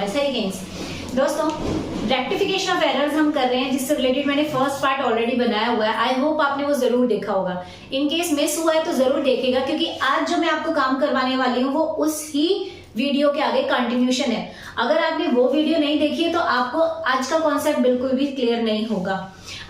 सारी गेम्स। दोस्तों rectification of errors हम कर रहे हैं, जिससे रिलेटेड मैंने फर्स्ट पार्ट ऑलरेडी बनाया हुआ है। आई होप आपने वो जरूर देखा होगा। इन केस मिस हुआ है तो जरूर देखेगा, क्योंकि आज जो मैं आपको काम करवाने वाली हूँ वो उस ही वीडियो के आगे कंटिन्यूशन है। अगर आपने वो वीडियो नहीं देखी है तो आपको आज का कॉन्सेप्ट बिल्कुल भी क्लियर नहीं होगा।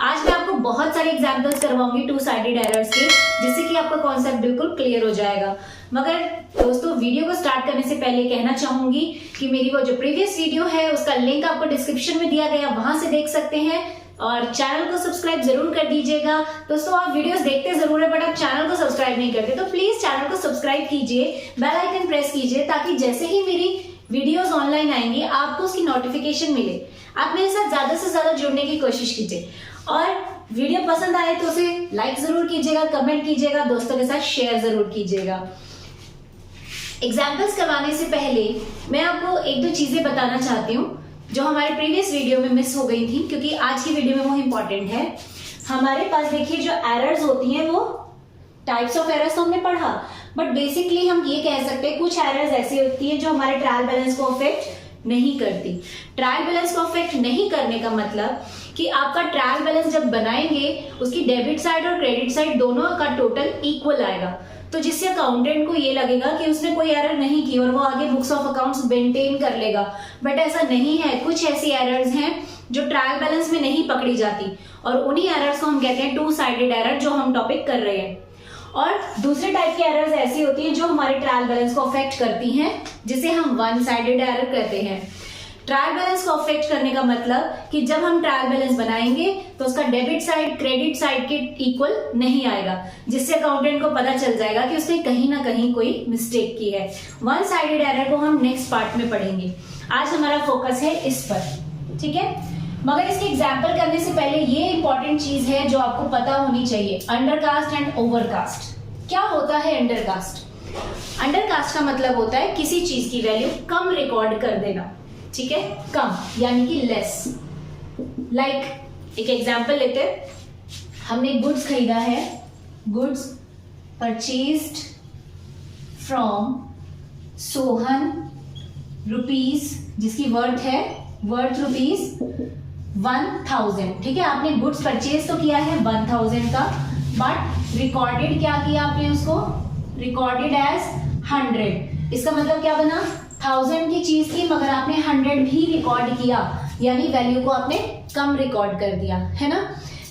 आज मैं आपको बहुत सारे एग्जांपल्स करवाऊंगी टू साइडेड एरर्स के, जिससे कि आपका कॉन्सेप्ट बिल्कुल क्लियर हो जाएगा। मगर दोस्तों वीडियो को स्टार्ट करने से पहले कहना चाहूंगी कि मेरी वो जो प्रीवियस वीडियो है उसका लिंक आपको डिस्क्रिप्शन में दिया गया, वहां से देख सकते हैं। और चैनल को सब्सक्राइब जरूर कर दीजिएगा। दोस्तों आप वीडियोस देखते जरूर है, बट आप चैनल को सब्सक्राइब नहीं करते, तो प्लीज चैनल को सब्सक्राइब कीजिए, बेल आइकन प्रेस कीजिए, ताकि जैसे ही मेरी वीडियोस ऑनलाइन आएंगी आपको उसकी नोटिफिकेशन मिले। आप मेरे साथ ज्यादा से ज्यादा जुड़ने की कोशिश कीजिए, और वीडियो पसंद आए तो उसे लाइक जरूर कीजिएगा, कमेंट कीजिएगा, दोस्तों के साथ शेयर जरूर कीजिएगा। एग्जाम्पल्स करवाने से पहले मैं आपको एक दो चीजें बताना चाहती हूँ जो हमारे प्रीवियस वीडियो में मिस हो गई थी, क्योंकि आज की वीडियो में वो इम्पोर्टेंट है। हमारे पास देखिए जो एरर्स होती हैं, वो टाइप्स ऑफ एरर्स तो हमने पढ़ा, बट बेसिकली हम ये कह सकते हैं कुछ एरर्स ऐसी होती हैं जो हमारे ट्रायल बैलेंस को अफेक्ट नहीं करती। ट्रायल बैलेंस को अफेक्ट नहीं करने का मतलब कि आपका ट्रायल बैलेंस जब बनाएंगे उसकी डेबिट साइड और क्रेडिट साइड दोनों का टोटल इक्वल आएगा, तो जिससे अकाउंटेंट को ये लगेगा कि उसने कोई एरर नहीं की और वो आगे बुक्स ऑफ अकाउंट्स मेंटेन कर लेगा। बट ऐसा नहीं है। कुछ ऐसी एरर्स हैं जो ट्रायल बैलेंस में नहीं पकड़ी जाती, और उन्हीं एरर्स को हम कहते हैं टू साइडेड एरर, जो हम टॉपिक कर रहे हैं। और दूसरे टाइप की एरर्स ऐसी होती हैं जो हमारे ट्रायल बैलेंस को अफेक्ट करती हैं, जिसे हम वन साइडेड एरर कहते हैं। ट्रायल बैलेंस को अफेक्ट करने का मतलब कि जब हम ट्रायल बैलेंस बनाएंगे तो उसका डेबिट साइड क्रेडिट साइड के इक्वल नहीं आएगा, जिससे अकाउंटेंट को पता चल जाएगा कि उसने कहीं ना कहीं कोई मिस्टेक की है। वन साइडेड एरर को हम नेक्स्ट पार्ट में पढ़ेंगे। आज हमारा फोकस है इस पर, ठीक है। मगर इसकी एग्जाम्पल करने से पहले ये इंपॉर्टेंट चीज है जो आपको पता होनी चाहिए, अंडरकास्ट एंड ओवरकास्ट। क्या होता है अंडरकास्ट? अंडरकास्ट का मतलब होता है किसी चीज की वैल्यू कम रिकॉर्ड कर देना, ठीक है, कम यानी कि लेस। लाइक एक एग्जांपल लेते हैं, हमने गुड्स खरीदा है, goods purchased from Sohan rupees, जिसकी वर्थ रुपीज 1000, ठीक है। आपने गुड्स परचेज तो किया है 1000 का, बट रिकॉर्डेड क्या किया आपने उसको? Recorded as 100। इसका मतलब क्या बना? 1000 की चीज थी मगर आपने 100 भी रिकॉर्ड किया, यानी वैल्यू को आपने कम रिकॉर्ड कर दिया, है ना।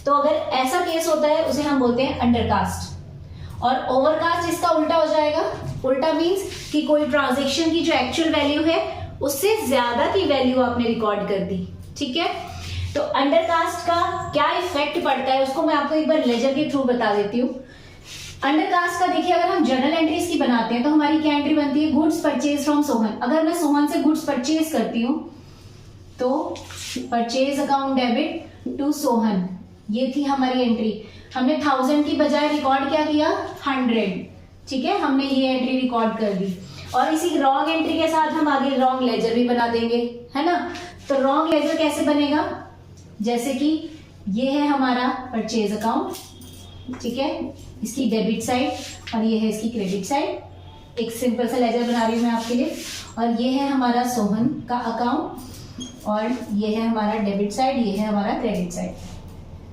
तो अगर ऐसा केस होता है उसे हम बोलते हैं अंडरकास्ट। और ओवरकास्ट इसका उल्टा हो जाएगा। उल्टा मींस कि कोई ट्रांजैक्शन की जो एक्चुअल वैल्यू है उससे ज्यादा की वैल्यू आपने रिकॉर्ड कर दी, ठीक है। तो अंडरकास्ट का क्या इफेक्ट पड़ता है उसको मैं आपको एक बार लेजर के थ्रू बता देती हूँ। अंडरकास्ट का देखिए, अगर हम जर्नल एंट्रीज की बनाते हैं तो हमारी क्या एंट्री बनती है? Goods purchase from Sohan. अगर मैं सोहन से गुड्स परचेज करती हूँ तो purchase account debit to Sohan, ये थी हमारी एंट्री। हमने 1000 की बजाय रिकॉर्ड क्या किया? 100, ठीक है। हमने ये एंट्री रिकॉर्ड कर दी, और इसी रॉन्ग एंट्री के साथ हम आगे रॉन्ग लेजर भी बना देंगे, है ना। तो रॉन्ग लेजर कैसे बनेगा? जैसे कि ये है हमारा परचेज अकाउंट, ठीक है, इसकी डेबिट साइड और ये है इसकी क्रेडिट साइड। एक सिंपल सा लेजर बना रही हूं मैं आपके लिए। और ये है हमारा सोहन का अकाउंट, और ये है हमारा डेबिट साइड, ये है हमारा क्रेडिट साइड,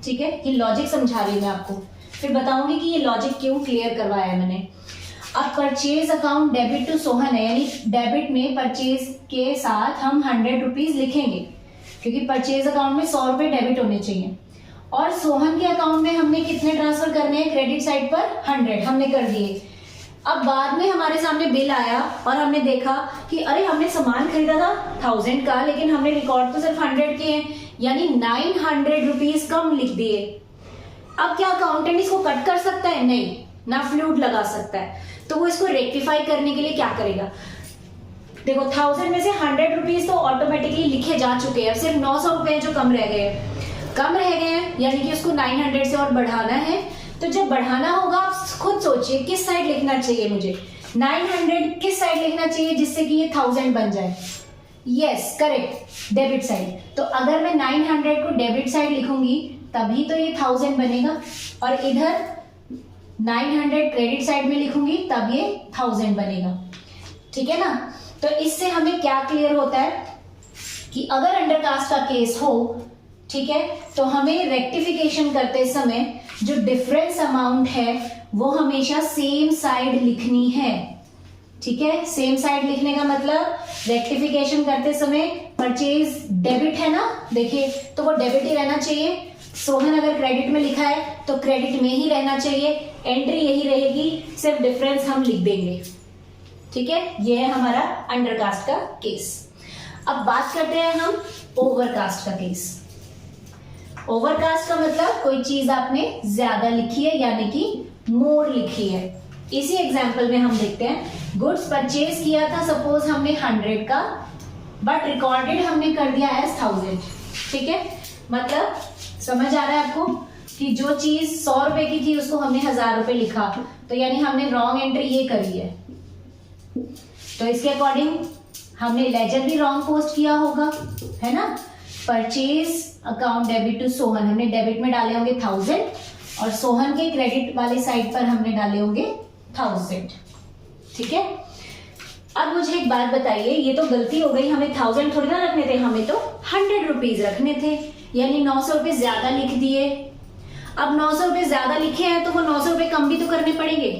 ठीक है। ये लॉजिक समझा रही हूं मैं आपको, फिर बताऊंगी कि ये लॉजिक क्यों क्लियर करवाया है मैंने। अब purchase account debit to Sohan है, यानी डेबिट में परचेज के साथ हम 100 रुपीज लिखेंगे, क्योंकि परचेज अकाउंट में 100 रुपए डेबिट होने चाहिए। और सोहन के अकाउंट में हमने कितने ट्रांसफर करने हैं? क्रेडिट साइड पर 100 हमने कर दिए। अब बाद में हमारे सामने बिल आया और हमने देखा कि अरे हमने सामान खरीदा था 1000 का, लेकिन हमने रिकॉर्ड तो सिर्फ 100 के हैं, यानी 900 रुपीज कम लिख दिए। अब क्या अकाउंटेंट इसको कट कर सकता है? नहीं, ना फ्लूट लगा सकता है। तो वो इसको रेक्टिफाई करने के लिए क्या करेगा? देखो 1000 में से 100 रुपीज तो ऑटोमेटिकली लिखे जा चुके हैं, अब सिर्फ 900 रुपए जो कम रह गए हैं, यानी कि उसको 900 से और बढ़ाना है। तो जब बढ़ाना होगा आप खुद सोचिए किस साइड लिखना चाहिए मुझे? 900 किस साइड लिखना चाहिए जिससे कि ये 1000 बन जाए? Yes correct, debit side. तो अगर मैं 900 को डेबिट साइड लिखूंगी तभी तो ये 1000 बनेगा, और इधर 900 क्रेडिट साइड में लिखूंगी तब ये 1000 बनेगा, ठीक है ना। तो इससे हमें क्या क्लियर होता है कि अगर अंडरकास्ट का केस हो, ठीक है, तो हमें रेक्टिफिकेशन करते समय जो डिफरेंस अमाउंट है वो हमेशा सेम साइड लिखनी है। ठीक है, सेम साइड लिखने का मतलब रेक्टिफिकेशन करते समय परचेज डेबिट है ना, देखिए तो वो डेबिट ही रहना चाहिए। सोहन अगर क्रेडिट में लिखा है तो क्रेडिट में ही रहना चाहिए, एंट्री यही रहेगी, सिर्फ डिफरेंस हम लिख देंगे। ठीक है, ये है हमारा अंडरकास्ट का केस। अब बात करते हैं हम ओवरकास्ट का केस। ओवरकास्ट का मतलब कोई चीज आपने ज्यादा लिखी है, यानी कि मोर लिखी है। इसी एग्जांपल में हम देखते हैं, गुड्स परचेज किया था सपोज हमने 100 का, बट रिकॉर्डेड हमने कर दिया एज 1000। ठीक है, मतलब समझ आ रहा है आपको कि जो चीज 100 रुपए की थी उसको हमने 1000 रुपए लिखा, तो यानी हमने रॉन्ग एंट्री ये करी है। तो इसके अकॉर्डिंग हमने लेजर भी रॉन्ग पोस्ट किया होगा, है ना। Purchase account debit to Sohan, हमने डेबिट में डाले होंगे 1000 और सोहन के क्रेडिट वाले साइड पर हमने डाले होंगे 1000। ठीक है, अब मुझे एक बात बताइए, ये तो गलती हो गई, हमें 1000 थोड़ी ना रखने थे, हमें तो 100 रुपीज रखने थे, यानी 900 रुपए ज्यादा लिख दिए। अब 900 रुपए ज्यादा लिखे हैं तो वो 900 रुपए कम भी तो करने पड़ेंगे,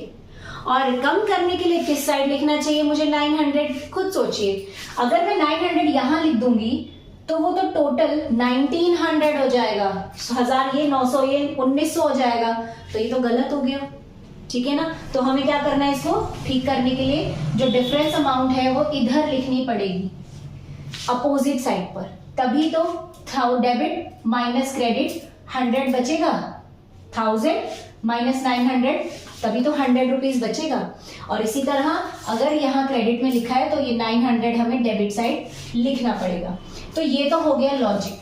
और कम करने के लिए किस साइड लिखना चाहिए मुझे? 900। खुद सोचिए, अगर मैं 900 यहां लिख दूंगी तो वो तो टोटल 1900 हो जाएगा, 1000 ये 900 ये 1900 हो जाएगा, तो ये तो गलत हो गया। ठीक है ना, तो हमें क्या करना है, इसको ठीक करने के लिए जो डिफरेंस अमाउंट है वो इधर लिखनी पड़ेगी, अपोजिट साइड पर, तभी तो डेबिट माइनस क्रेडिट 100 बचेगा, 1000 माइनस 900 तभी तो 100 रुपीज बचेगा। और इसी तरह अगर यहाँ क्रेडिट में लिखा है तो ये 900 हमें डेबिट साइड लिखना पड़ेगा। तो ये तो हो गया लॉजिक।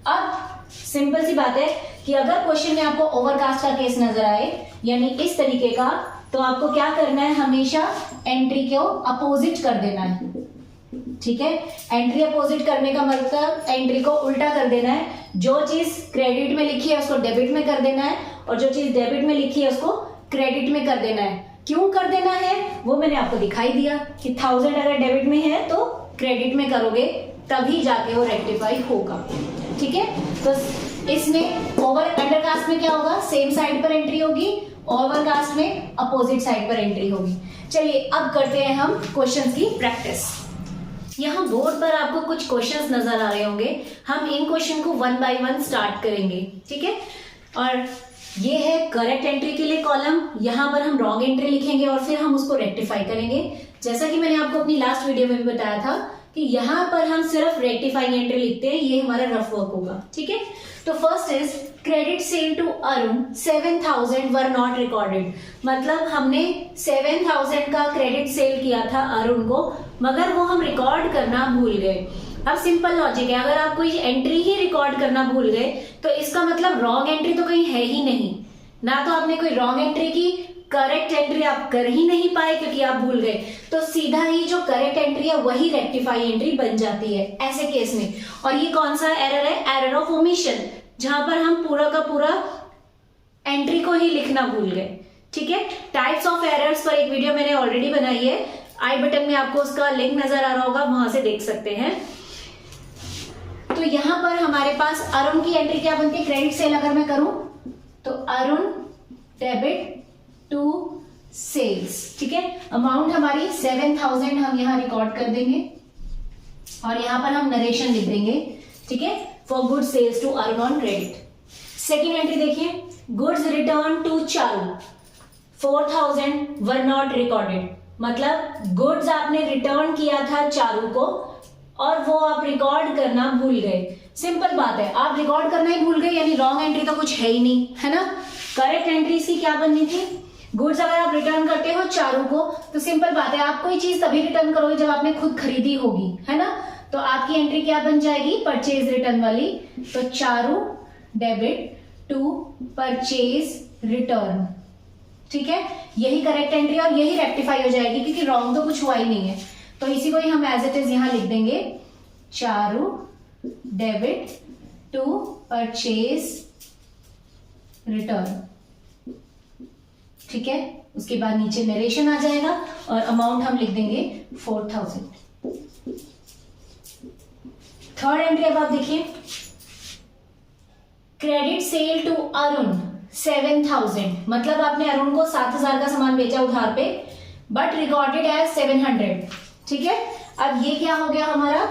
अब सिंपल सी बात है कि अगर क्वेश्चन में आपको ओवरकास्ट का केस नजर आए, यानी इस तरीके का, तो आपको क्या करना है, हमेशा एंट्री को अपोजिट कर देना है। ठीक है, एंट्री अपोजिट करने का मतलब एंट्री को उल्टा कर देना है, जो चीज क्रेडिट में लिखी है उसको डेबिट में कर देना है, और जो चीज डेबिट में लिखी है उसको क्रेडिट में कर देना है। क्यों कर देना है वो मैंने आपको दिखाई दिया कि 1000 अगर डेबिट में है तो क्रेडिट में करोगे तभी जाके वो रेक्टिफाई होगा। ठीक है, तो इसमें अंडरकास्ट में क्या होगा, सेम साइड पर एंट्री होगी, ओवरकास्ट में अपोजिट साइड पर एंट्री होगी। चलिए अब करते हैं हम क्वेश्चंस की प्रैक्टिस। यहाँ बोर्ड पर आपको कुछ क्वेश्चंस नजर आ रहे होंगे, हम इन क्वेश्चन को 1 बाय 1 स्टार्ट करेंगे। ठीक है, और ये है करेक्ट एंट्री के लिए कॉलम, यहाँ पर हम रॉन्ग एंट्री लिखेंगे और फिर हम उसको रेक्टिफाई करेंगे। जैसा कि मैंने आपको अपनी लास्ट वीडियो में भी बताया था कि यहाँ पर हम सिर्फ रेक्टिफाइंग एंट्री लिखते हैं, ये हमारा रफ वर्क होगा। ठीक है, तो first is credit sale to Arun 7000 were not recorded, मतलब हमने 7000 का क्रेडिट सेल किया था अरुण को, मगर वो हम रिकॉर्ड करना भूल गए। अब सिंपल लॉजिक है, अगर आप कोई एंट्री ही रिकॉर्ड करना भूल गए तो इसका मतलब रॉन्ग एंट्री तो कहीं है ही नहीं, ना तो आपने कोई रॉन्ग एंट्री की, करेक्ट एंट्री आप कर ही नहीं पाए क्योंकि आप भूल गए, तो सीधा ही जो करेक्ट एंट्री है वही रेक्टिफाई एंट्री बन जाती है ऐसे केस में। और ये कौन सा एरर है? एरर ऑफ ओमिशन, जहां पर हम पूरा का पूरा एंट्री को ही लिखना भूल गए। ठीक है, टाइप्स ऑफ एरर्स पर एक वीडियो मैंने ऑलरेडी बनाई है, आई बटन में आपको उसका लिंक नजर आ रहा होगा, वहां से देख सकते हैं। तो यहां पर हमारे पास अरुण की एंट्री क्या बनती है, क्रेडिट सेल अगर मैं करूं तो अरुण डेबिट टू सेल्स। ठीक है, अमाउंट हमारी 7000 हम यहां रिकॉर्ड कर देंगे और यहां पर हम नरेशन लिख देंगे। ठीक है, for good sales to Arun on credit. Second entry देखिए, goods return to Charu 4000 were not recorded, मतलब गुड्स आपने रिटर्न किया था चारू को और वो आप रिकॉर्ड करना भूल गए। सिंपल बात है, आप रिकॉर्ड करना ही भूल गए, यानी रॉन्ग एंट्री तो कुछ है ही नहीं, है ना। करेक्ट एंट्री इसकी क्या बननी थी, गुड्स अगर आप रिटर्न करते हो चारू को तो सिंपल बात है, आप कोई चीज तभी रिटर्न करोगे जब आपने खुद खरीदी होगी, है ना। तो आपकी एंट्री क्या बन जाएगी, परचेज रिटर्न वाली। तो Charu debit to purchase return. ठीक है, यही करेक्ट एंट्री और यही रेक्टिफाई हो जाएगी क्योंकि रॉन्ग तो कुछ हुआ ही नहीं है। तो इसी को ही हम एज इट इज यहां लिख देंगे, Charu debit to purchase return. ठीक है, उसके बाद नीचे नरेशन आ जाएगा और अमाउंट हम लिख देंगे 4000। थर्ड एंट्री अब आप देखिए, क्रेडिट सेल टू अरुण 7000, मतलब आपने अरुण को 7000 का सामान बेचा उधार पे, बट रिकॉर्डेड एज 700। ठीक है, अब ये क्या हो गया हमारा,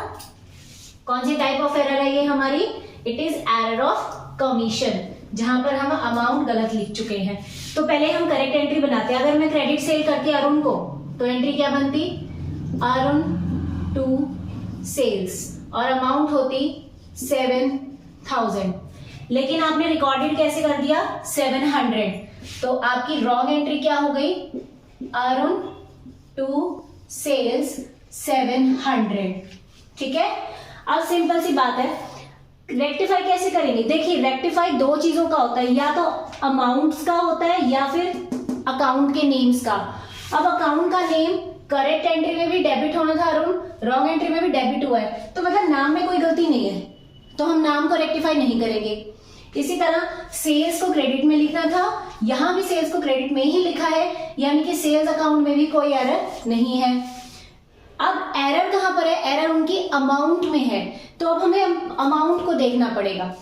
कौन सी टाइप ऑफ एरर है ये हमारी, it is error of commission, जहां पर हम अमाउंट गलत लिख चुके हैं। तो पहले हम करेक्ट एंट्री बनाते हैं। अगर मैं क्रेडिट सेल करती अरुण को तो एंट्री क्या बनती, अरुण टू सेल्स, और अमाउंट होती 7000, लेकिन आपने रिकॉर्डेड कैसे कर दिया 700, तो आपकी रॉन्ग एंट्री क्या हो गई, अरुण टू सेल्स 700। ठीक है, अब सिंपल सी बात है, रेक्टिफाई कैसे करेंगे, देखिए रेक्टिफाई दो चीजों का होता है, या तो अमाउंट्स का होता है या फिर अकाउंट के नेम्स का। अब अकाउंट का नेम करेक्ट एंट्री में भी डेबिट होना था अरुण, रॉन्ग एंट्री में भी डेबिट हुआ है, तो मतलब नाम में कोई गलती नहीं है, तो हम नाम को रेक्टिफाई नहीं करेंगे। इसी तरह सेल्स को क्रेडिट में लिखना था, यहां भी सेल्स को क्रेडिट में ही लिखा है, यानी कि सेल्स अकाउंट में भी कोई एरर नहीं है। अब एरर कहां पर है, एरर उनकी अमाउंट में है, तो अब हमें अमाउंट को देखना पड़ेगा।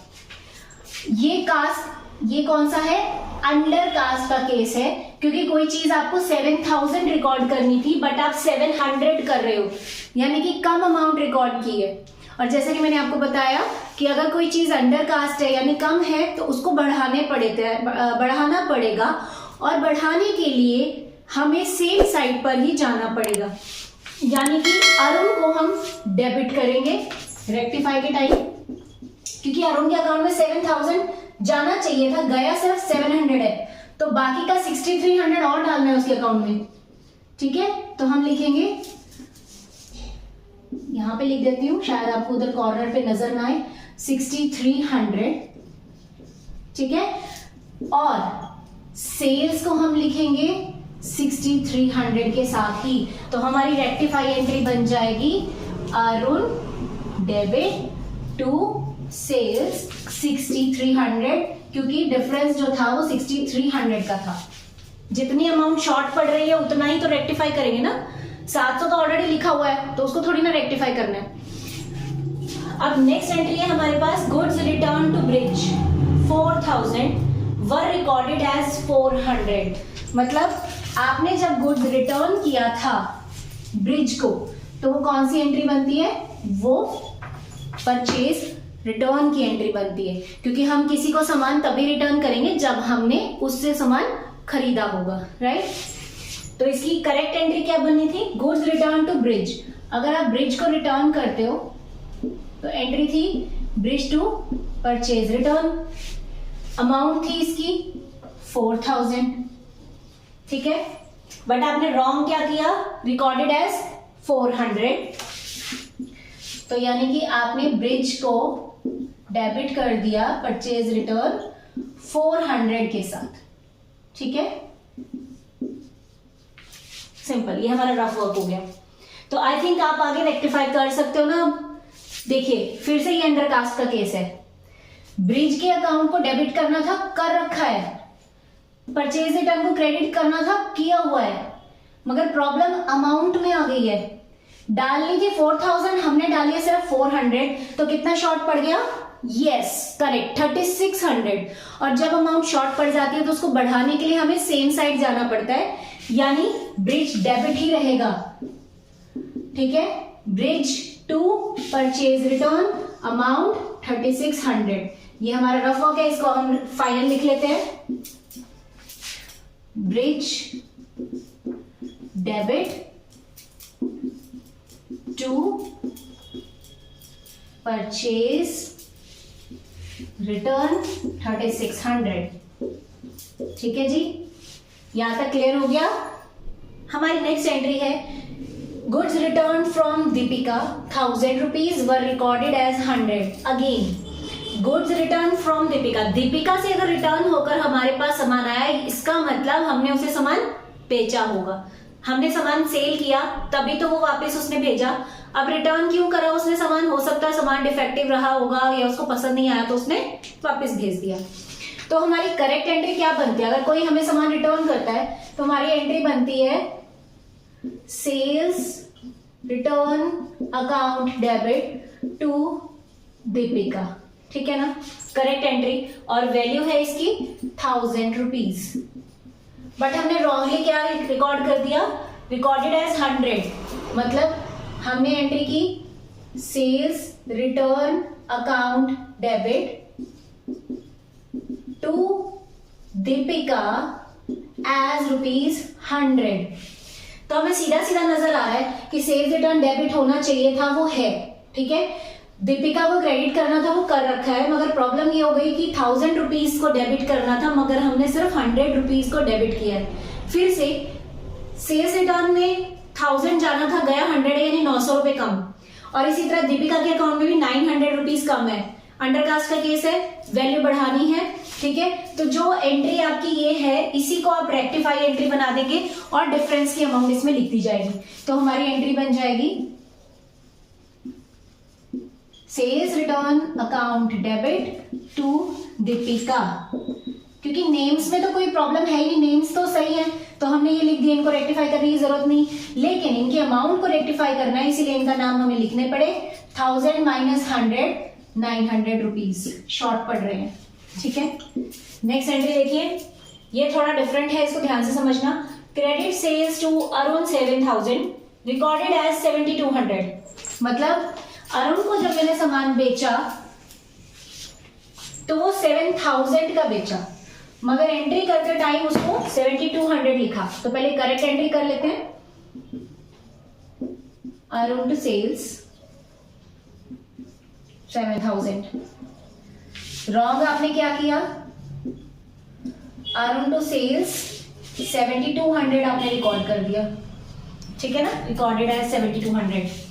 ये कास्ट, ये कौन सा है, अंडर कास्ट का केस है, क्योंकि कोई चीज आपको 7000 रिकॉर्ड करनी थी बट आप 700 कर रहे हो, यानी कि कम अमाउंट रिकॉर्ड की है। और जैसा कि मैंने आपको बताया कि अगर कोई चीज अंडर कास्ट है यानी कम है तो उसको बढ़ाना पड़ेगा, और बढ़ाने के लिए हमें सेम साइड पर ही जाना पड़ेगा, यानी कि अरुण को हम डेबिट करेंगे रेक्टिफाई के टाइम, क्योंकि अरुण के अकाउंट में 7000 जाना चाहिए था, गया सिर्फ 700 है, तो बाकी का 6300 और डालना है उसके अकाउंट में। ठीक है, तो हम लिखेंगे, यहां पे लिख देती हूं, शायद आपको उधर कॉर्नर पे नजर ना आए, 6300। ठीक है, और सेल्स को हम लिखेंगे 6300 के साथ ही, तो हमारी रेक्टिफाई एंट्री बन जाएगी अरुण डेबिट टू सेल्स 6300, क्योंकि डिफरेंस जो था वो 6300 का था। जितनी अमाउंट शॉर्ट पड़ रही है उतना ही तो रेक्टिफाई करेंगे ना, 700 तो ऑलरेडी लिखा हुआ है तो उसको थोड़ी ना रेक्टिफाई करना है। अब नेक्स्ट एंट्री है हमारे पास, goods return to Brij 4000 were recorded as 400, मतलब आपने जब गुड्स रिटर्न किया था ब्रिज को तो वो कौन सी एंट्री बनती है, वो परचेज रिटर्न की एंट्री बनती है, क्योंकि हम किसी को सामान तभी रिटर्न करेंगे जब हमने उससे सामान खरीदा होगा, राइट। तो इसकी करेक्ट एंट्री क्या बननी थी, गुड्स रिटर्न टू ब्रिज। अगर आप ब्रिज को रिटर्न करते हो तो एंट्री थी Brij to purchase return, amount थी इसकी 4000। ठीक है, बट आपने रॉन्ग क्या किया, रिकॉर्डेड एज 400, तो यानी कि आपने ब्रिज को डेबिट कर दिया परचेज रिटर्न 400 के साथ। ठीक है, सिंपल, ये हमारा रफ वर्क हो गया। तो आई थिंक आप आगे रेक्टिफाई कर सकते हो ना। देखिए फिर से ये अंडर कास्ट का केस है, ब्रिज के अकाउंट को डेबिट करना था, कर रखा है, परचेज रिटर्न को क्रेडिट करना था, किया हुआ है, मगर प्रॉब्लम अमाउंट में आ गई है। डालनी थी 4000, हमने डाली है सिर्फ 400, तो कितना शॉर्ट पड़ गया, यस करेक्ट 3600। और जब अमाउंट शॉर्ट पड़ जाती है तो उसको बढ़ाने के लिए हमें सेम साइड जाना पड़ता है, यानी ब्रिज डेबिट ही रहेगा। ठीक है, Brij to purchase return amount 3600, ये हमारा रफ वर्क है, इसको हम फाइनल लिख लेते हैं, Brij debit to purchase return 3600। ठीक है जी, यहां तक क्लियर हो गया। हमारी नेक्स्ट एंट्री है, goods return from Deepika 1000 rupees were recorded as 100। Again goods return from Deepika, Deepika से अगर रिटर्न होकर हमारे पास सामान आया, इसका मतलब हमने उसे सामान बेचा होगा, हमने सामान सेल किया तभी तो वो वापस उसने भेजा। अब रिटर्न क्यों करा उसने सामान, हो सकता है सामान डिफेक्टिव रहा होगा या उसको पसंद नहीं आया तो उसने वापस भेज दिया। तो हमारी करेक्ट एंट्री क्या बनती है, अगर कोई हमें सामान रिटर्न करता है तो हमारी एंट्री बनती है sales return account debit to Deepika, ठीक है ना, करेक्ट एंट्री। और वैल्यू है इसकी 1000 रुपीज, बट हमने रॉन्गली क्या रिकॉर्ड कर दिया, रिकॉर्डेड एज 100, मतलब हमने एंट्री की sales return account debit to Deepika as ₹100। तो हमें सीधा सीधा नजर आ रहा है कि सेल्स रिटर्न डेबिट होना चाहिए था, वो है, ठीक है। दीपिका को क्रेडिट करना था, वो कर रखा है, मगर प्रॉब्लम ये हो गई कि 1000 रुपीज को डेबिट करना था, मगर हमने सिर्फ 100 रुपीज को डेबिट किया है। फिर से सेल्स रिटर्न में 1000 जाना था, गया 100 यानी 900 रुपए कम। और इसी तरह दीपिका के अकाउंट में भी 900 रुपीज कम है। अंडरकास्ट का केस है, वैल्यू बढ़ानी है, ठीक है। तो जो एंट्री आपकी ये है, इसी को आप रेक्टिफाई एंट्री बना देंगे और डिफरेंस की अमाउंट इसमें लिख दी जाएगी। तो हमारी एंट्री बन जाएगी sales return account debit to Deepika. क्योंकि नेम्स में तो कोई प्रॉब्लम है ही नहीं, नेम्स तो सही है, तो हमने ये लिख दिया, इनको रेक्टिफाई करने की जरूरत नहीं। लेकिन इनके अमाउंट को रेक्टिफाई करना है, इसीलिए इनका नाम हमें लिखने पड़े 1000 माइनस 100, 900 रुपीज शॉर्ट पड़ रहे हैं, ठीक है। नेक्स्ट एंट्री देखिए, ये थोड़ा डिफरेंट है, इसको ध्यान से समझना। Credit sales to Arun 7000, recorded as 7200। मतलब अरुण को जब मैंने सामान बेचा तो वो 7000 का बेचा, मगर एंट्री करते टाइम उसको 7200 लिखा। तो पहले करेक्ट एंट्री कर लेते हैं। अरुण टू सेल्स 7000, रॉन्ग आपने क्या किया, अरुण टू सेल्स 7200 आपने रिकॉर्ड कर दिया, ठीक है ना, रिकॉर्डेड एज 7200।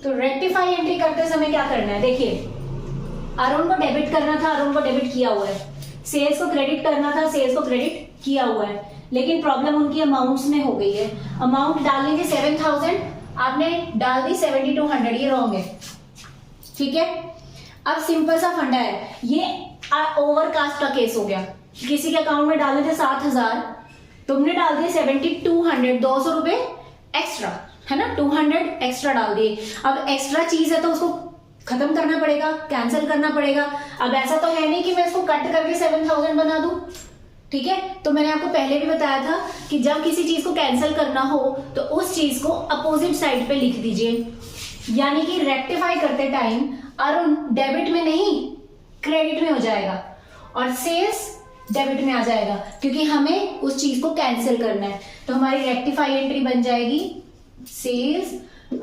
तो रेक्टिफाई एंट्री करते समय क्या करना है, देखिए अरुण को डेबिट करना था, अरुण को डेबिट किया हुआ है। सेल्स को क्रेडिट करना था, सेल्स को क्रेडिट किया हुआ है, लेकिन प्रॉब्लम उनकी अमाउंट्स में हो गई है। अमाउंट डालने के 7000, आपने डाल दी 7200, ये रॉन्ग है, ठीक है। अब सिंपल सा फंडा है, ये ओवरकास्ट का केस हो गया। किसी के अकाउंट में डाले थे 7000, तुमने डाल दिए 7200, 200 रुपए एक्स्ट्रा, है ना, 200 एक्स्ट्रा डाल दिए। अब एक्स्ट्रा चीज है तो उसको खत्म करना पड़ेगा, कैंसिल करना पड़ेगा। अब ऐसा तो है नहीं कि मैं इसको कट करके 7000 बना दूं, ठीक है। तो मैंने आपको पहले भी बताया था कि जब किसी चीज को कैंसिल करना हो तो उस चीज को अपोजिट साइड पे लिख दीजिए, यानी कि रेक्टिफाई करते टाइम अरुण डेबिट में नहीं क्रेडिट में हो जाएगा और सेल्स डेबिट में आ जाएगा, क्योंकि हमें उस चीज को कैंसिल करना है। तो हमारी रेक्टिफाई एंट्री बन जाएगी sales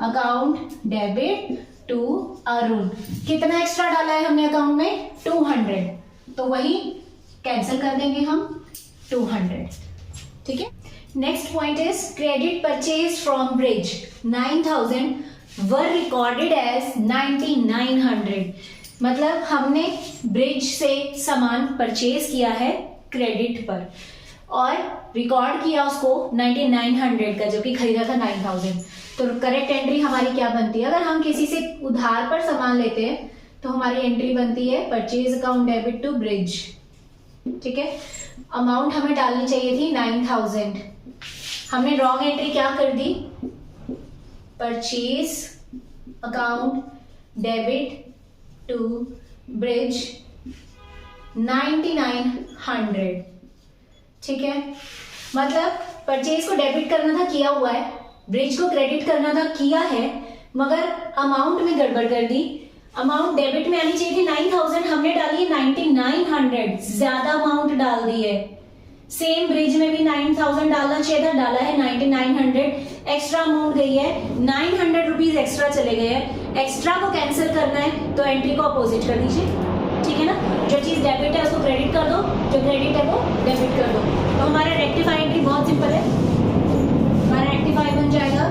account debit to Arun. कितना एक्स्ट्रा डाला है हमने अकाउंट में, 200, तो वही कैंसिल कर देंगे हम 200, ठीक है। Next point is credit purchase from Brij 9000 were recorded as 9900। मतलब हमने ब्रिज से सामान परचेज किया है क्रेडिट पर और रिकॉर्ड किया उसको 9900 का, जो कि खरीदा था 9000। तो करेक्ट एंट्री हमारी क्या बनती है, अगर हम किसी से उधार पर सामान लेते हैं तो हमारी एंट्री बनती है purchase account debit to Brij, ठीक है। अमाउंट हमें डालनी चाहिए थी 9000, हमने रॉन्ग एंट्री क्या कर दी, purchase account debit to Brij 9900, ठीक है। मतलब परचेज को डेबिट करना था, किया हुआ है, ब्रिज को क्रेडिट करना था, किया है, मगर अमाउंट में गड़बड़ कर दी। अमाउंट डेबिट में आनी चाहिए थी 9000, हमने डाली है 9900, ज्यादा अमाउंट डाल दी है। सेम ब्रिज में भी 9000 डालना चाहिए था, डाला है 9900, एक्स्ट्रा अमाउंट गई है, 900 रुपीज एक्स्ट्रा चले गए हैं। एक्स्ट्रा को कैंसिल करना है तो एंट्री को अपोजिट कर दीजिए, ठीक है ना। जो चीज डेबिट है उसको क्रेडिट कर दो, जो क्रेडिट है वो डेबिट कर दो। तो हमारा रेक्टिफाई एंट्री बहुत सिंपल है, हमारा रेक्टिफाई बन जाएगा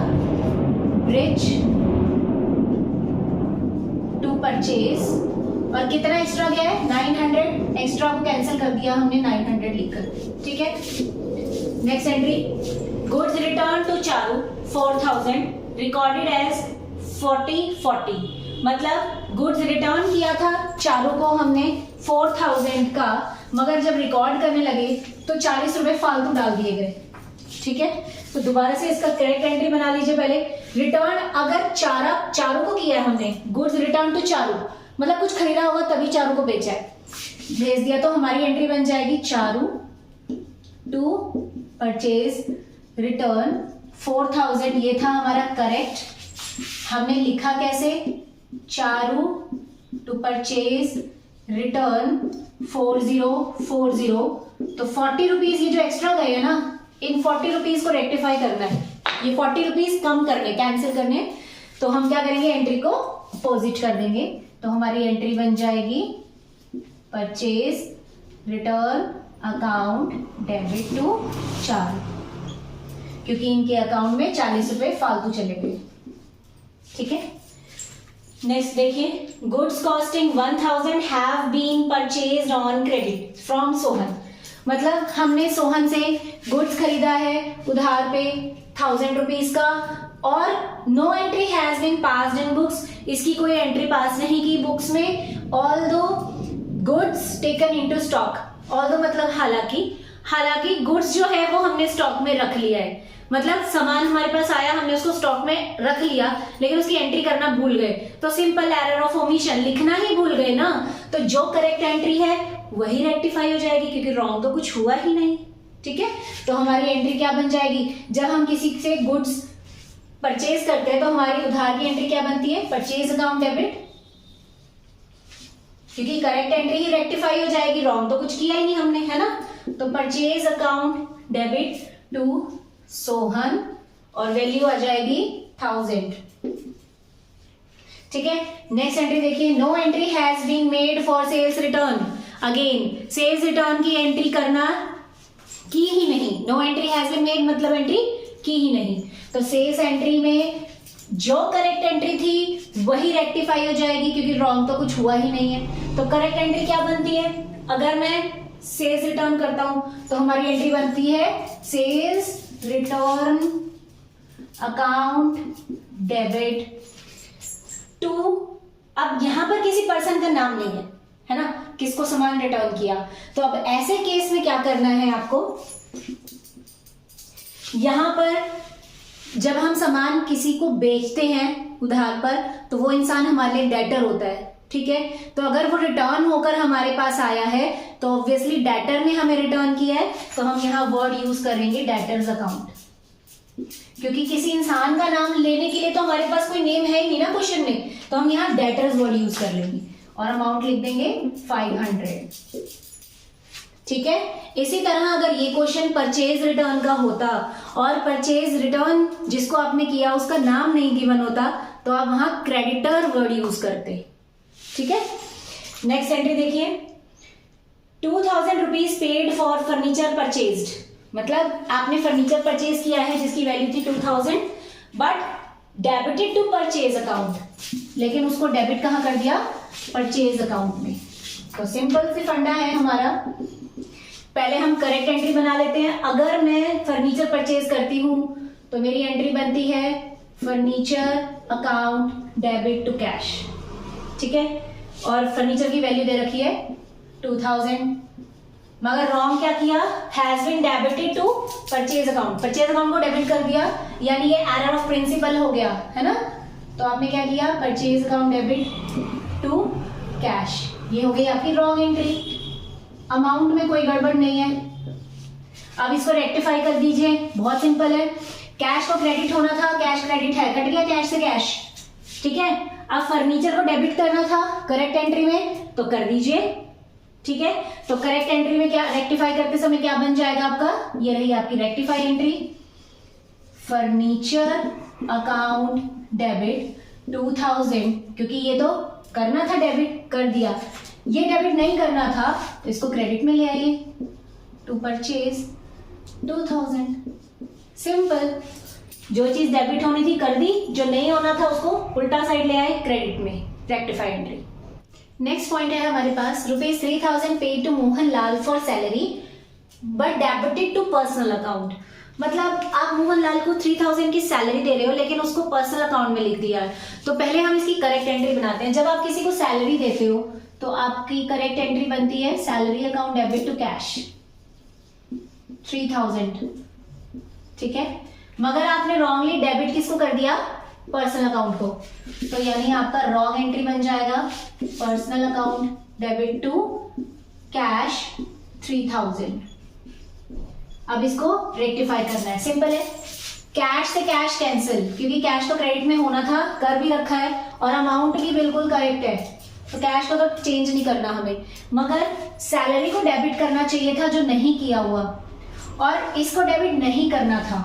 ब्रिज टू परचेज, और कितना एक्स्ट्रा गया है 900, एक्स्ट्रा को कैंसिल कर दिया हमने 900 लिखकर, ठीक है। Next entry goods return to Charu 4000 recorded as 4040। मतलब गुड्स रिटर्न किया था चारू को हमने 4000 का, मगर जब रिकॉर्ड करने लगे तो 40 रुपए फालतू डाल दिए गए, ठीक है, तो दोबारा से इसका करेक्ट एंट्री बना लीजिए। पहले रिटर्न अगर चारों को किया है हमने, गुड्स रिटर्न टू चारू, मतलब कुछ खरीदा होगा तभी चारू को बेचा है, भेज दिया, तो हमारी एंट्री बन जाएगी चारू टू परचेज रिटर्न 4000। ये था हमारा करेक्ट। हमने लिखा कैसे, चारू टू परचेज रिटर्न 4040, तो 40 रुपीज ये जो एक्स्ट्रा गए है ना, इन 40 रुपीज को रेक्टिफाई करना है, ये 40 रुपीज कम करने, कैंसिल करने, तो हम क्या करेंगे, एंट्री को अपोजिट कर देंगे। तो हमारी एंट्री बन जाएगी purchase return account debit to Charu, क्योंकि इनके अकाउंट में 40 रुपए फालतू चले गए। ठीक है, नेक्स्ट देखिए, goods costing 1000 have been purchased on credit from Sohan. मतलब हमने सोहन से गुड्स खरीदा है उधार पे 1000 रुपीज का, और no entry has been passed in books, इसकी कोई एंट्री पास नहीं की बुक्स में। ऑल दो goods taken into stock, all दो मतलब हालांकि गुड्स जो है वो हमने स्टॉक में रख लिया है, मतलब सामान हमारे पास आया, हमने उसको स्टॉक में रख लिया, लेकिन उसकी एंट्री करना भूल गए, तो सिंपल एरर ऑफ ओमिशन, लिखना ही भूल गए ना, तो जो करेक्ट एंट्री है वही रेक्टिफाई हो जाएगी, क्योंकि रॉन्ग तो कुछ हुआ ही नहीं। ठीक है, तो हमारी एंट्री क्या बन जाएगी, जब हम किसी से गुड्स परचेज करते हैं तो हमारी उधार की एंट्री क्या बनती है, परचेज अकाउंट डेबिट, क्योंकि करेक्ट एंट्री ही रेक्टिफाई हो जाएगी, रॉन्ग तो कुछ किया ही नहीं हमने, है ना। तो purchase account debit to Sohan, और वैल्यू आ जाएगी 1000। ठीक है, नेक्स्ट एंट्री देखिए, no entry has been made for sales return. Again sales return की एंट्री करना की ही नहीं, no entry has been made मतलब एंट्री की ही नहीं, तो सेल्स एंट्री में जो करेक्ट एंट्री थी वही रेक्टिफाई हो जाएगी, क्योंकि रॉन्ग तो कुछ हुआ ही नहीं है। तो करेक्ट एंट्री क्या बनती है, अगर मैं सेल्स रिटर्न करता हूं तो हमारी एंट्री बनती है sales return account debit to, अब यहां पर किसी पर्सन का नाम नहीं है ना, किसको सामान रिटर्न किया, तो अब ऐसे केस में क्या करना है आपको, यहां पर जब हम सामान किसी को बेचते हैं उधार पर, तो वो इंसान हमारे लिए डेटर होता है। ठीक है, तो अगर वो रिटर्न होकर हमारे पास आया है तो ऑब्वियसली डेटर ने हमें रिटर्न किया है, तो हम यहाँ वर्ड यूज करेंगे डेटर्स अकाउंट, क्योंकि किसी इंसान का नाम लेने के लिए तो हमारे पास कोई नेम है ही नहीं ना क्वेश्चन में, तो हम यहाँ डेटर्स वर्ड यूज कर लेंगे और अमाउंट लिख देंगे 500। ठीक है, इसी तरह अगर ये क्वेश्चन परचेज रिटर्न का होता और परचेज रिटर्न जिसको आपने किया उसका नाम नहीं गिवन होता, तो आप वहां क्रेडिटर वर्ड यूज करते। ठीक है, नेक्स्ट एंट्री देखिए, 2000 rupees paid for furniture purchased, मतलब आपने फर्नीचर परचेज किया है जिसकी वैल्यू थी 2000, but debited to purchase account, लेकिन उसको डेबिट कहां कर दिया, परचेज अकाउंट में। तो सिंपल सी फंडा है हमारा, पहले हम करेक्ट एंट्री बना लेते हैं। अगर मैं फर्नीचर परचेज करती हूं तो मेरी एंट्री बनती है furniture account debit to cash. ठीक है, और फर्नीचर की वैल्यू दे रखी है 2000, मगर रॉन्ग क्या किया, has been debited to purchase account, purchase account को डेबिट कर दिया, यानी ये एरर ऑफ प्रिंसिपल हो गया, है ना। तो आपने क्या किया, purchase account debit to cash, ये हो गई आपकी रॉन्ग एंट्री, अमाउंट में कोई गड़बड़ नहीं है। अब इसको रेक्टिफाई कर दीजिए, बहुत सिंपल है, कैश को क्रेडिट होना था, कैश क्रेडिट है, कट गया कैश से कैश। ठीक है, अब फर्नीचर को डेबिट करना था करेक्ट एंट्री में, तो कर दीजिए। ठीक है, तो करेक्ट एंट्री में क्या रेक्टिफाई करते समय क्या बन जाएगा आपका, ये रही आपकी rectify entry, furniture account debit 2000, क्योंकि ये तो करना था डेबिट, कर दिया, ये डेबिट नहीं करना था तो इसको क्रेडिट में ले आइए, टू परचेज 2000। सिंपल, जो चीज डेबिट होनी थी कर दी, जो नहीं होना था उसको उल्टा साइड ले आए क्रेडिट में, रेक्टिफाई एंट्री। नेक्स्ट पॉइंट है हमारे पास, ₹3000 paid to Mohan Lal for salary but debited to personal account, मतलब आप मोहन लाल को 3000 की सैलरी दे रहे हो लेकिन उसको पर्सनल अकाउंट में लिख दिया है। तो पहले हम इसकी करेक्ट एंट्री बनाते हैं। जब आप किसी को सैलरी देते हो तो आपकी करेक्ट एंट्री बनती है salary account debit to cash 3000, ठीक है, मगर आपने रॉन्गली डेबिट किसको कर दिया, पर्सनल अकाउंट को, तो यानी आपका रॉन्ग एंट्री बन जाएगा personal account debit to cash 3000। अब इसको रेक्टिफाई करना है, सिंपल है, कैश से कैश कैंसिल, क्योंकि कैश तो क्रेडिट में होना था, कर भी रखा है और अमाउंट भी बिल्कुल करेक्ट है, तो कैश को तो चेंज नहीं करना हमें, मगर सैलरी को डेबिट करना चाहिए था जो नहीं किया हुआ, और इसको डेबिट नहीं करना था,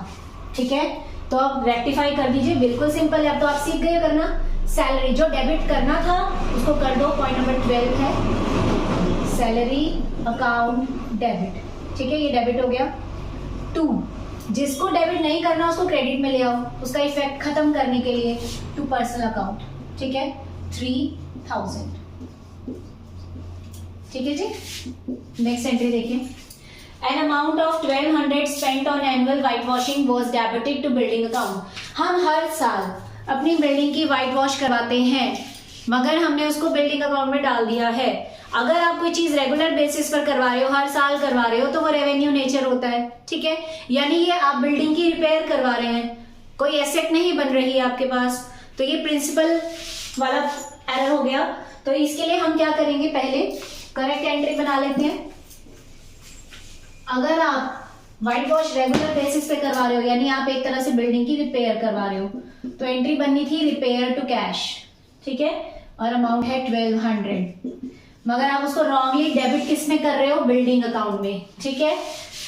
ठीक है, तो अब रेक्टिफाई कर दीजिए, बिल्कुल सिंपल है, अब तो आप सीख गए करना। सैलरी जो डेबिट करना था उसको कर दो, पॉइंट नंबर 12 है, सैलरी अकाउंट डेबिट, ठीक है, ये डेबिट हो गया। 2, जिसको डेबिट नहीं करना उसको क्रेडिट में ले आओ, उसका इफेक्ट खत्म करने के लिए, टू पर्सनल अकाउंट, ठीक है, 3000, ठीक है जी। नेक्स्ट एंट्री देखिए, An amount of 1200 spent on annual whitewashing was debited to building account। हम हर साल अपनी बिल्डिंग की व्हाइट वॉश करवाते हैं, मगर हमने उसको बिल्डिंग अकाउंट में डाल दिया है। अगर आप कोई चीज रेगुलर बेसिस पर करवा रहे हो, हर साल करवा रहे हो, तो वो रेवेन्यू नेचर होता है, ठीक है, यानी ये आप बिल्डिंग की रिपेयर करवा रहे हैं, कोई एसेट नहीं बन रही है आपके पास, तो ये प्रिंसिपल वाला एरर हो गया। तो इसके लिए हम क्या करेंगे, पहले करेक्ट एंट्री बना लेते हैं। अगर आप व्हाइट वॉश रेगुलर बेसिस पे करवा रहे हो, यानी आप एक तरह से बिल्डिंग की रिपेयर करवा रहे हो, तो एंट्री बननी थी रिपेयर टू कैश, ठीक है, और अमाउंट है 1200, मगर आप उसको रॉन्गली डेबिट किस में कर रहे हो, बिल्डिंग अकाउंट में, ठीक है,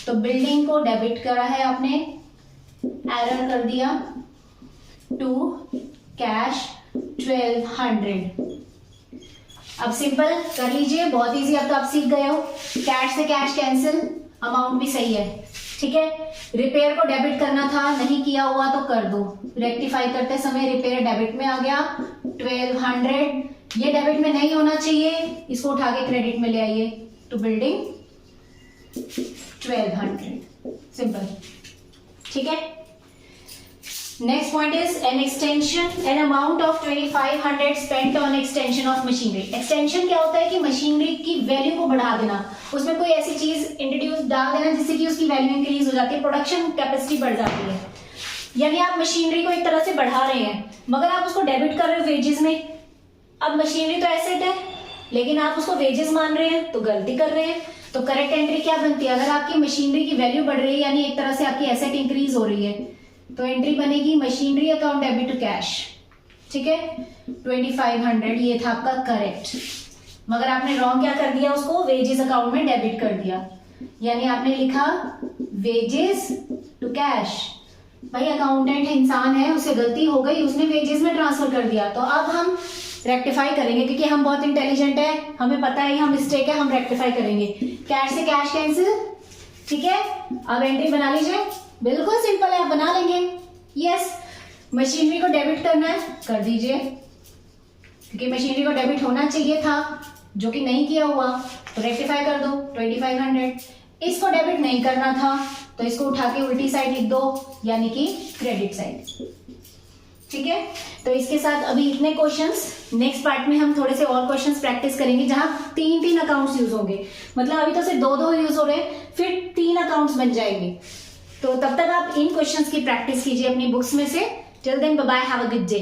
तो बिल्डिंग को डेबिट करा है आपने, एरर कर दिया, टू कैश 1200। अब सिंपल कर लीजिए, बहुत इजी, अब तो आप सीख गए हो, कैश से कैश कैंसिल, अमाउंट भी सही है, ठीक है, रिपेयर को डेबिट करना था, नहीं किया हुआ तो कर दो, रेक्टिफाई करते समय रिपेयर डेबिट में आ गया 1200, ये डेबिट में नहीं होना चाहिए, इसको उठा के क्रेडिट में ले आइए, टू बिल्डिंग 1200, सिंपल, ठीक है। Next point is an extension, an amount of 2500 spent on extension of machinery. Extension क्या होता है कि मशीनरी की वैल्यू को बढ़ा देना, उसमें कोई ऐसी चीज इंट्रोड्यूस डाल देना जिससे कि उसकी वैल्यू इंक्रीज हो जाती है, प्रोडक्शन कैपेसिटी बढ़ जाती है, यानी आप मशीनरी को एक तरह से बढ़ा रहे हैं, मगर आप उसको डेबिट कर रहे हो वेजेस में। अब मशीनरी तो एसेट है, लेकिन आप उसको वेजेस मान रहे हैं, तो गलती कर रहे हैं। तो करेक्ट एंट्री क्या बनती है, अगर आपकी मशीनरी की वैल्यू बढ़ रही है, यानी एक तरह से आपकी एसेट इंक्रीज हो रही है, तो एंट्री बनेगी machinery account debit to cash, ठीक है, 2500, ये था आपका करेक्ट, मगर आपने रॉन्ग क्या कर दिया, उसको वेजेस अकाउंट में डेबिट कर दिया, यानी आपने लिखा वेजेस टू कैश। भाई अकाउंटेंट है, इंसान है, उससे गलती हो गई, उसने वेजेस में ट्रांसफर कर दिया, तो अब हम रेक्टिफाई करेंगे, क्योंकि हम बहुत इंटेलिजेंट है, हमें पता है हम मिस्टेक है, हम रेक्टिफाई करेंगे, कैश से कैश कैंसिल, ठीक है। अब एंट्री बना लीजिए, बिल्कुल सिंपल है, आप बना लेंगे, यस, मशीनरी को डेबिट करना है, कर दीजिए, क्योंकि मशीनरी को डेबिट होना चाहिए था, जो कि नहीं किया हुआ, तो रेक्टिफाई कर दो 2500। इसको डेबिट नहीं करना था, तो इसको उठा के उल्टी साइड लिख दो, यानी कि क्रेडिट साइड, ठीक है। तो इसके साथ अभी इतने क्वेश्चंस, नेक्स्ट पार्ट में हम थोड़े से और क्वेश्चंस प्रैक्टिस करेंगे, जहां 3 अकाउंट्स यूज होंगे, मतलब अभी तो सिर्फ 2 यूज हो रहे हैं, फिर 3 अकाउंट्स बन जाएंगे, तो तब तक आप इन क्वेश्चंस की प्रैक्टिस कीजिए अपनी बुक्स में से। Till then bye bye, have a good day.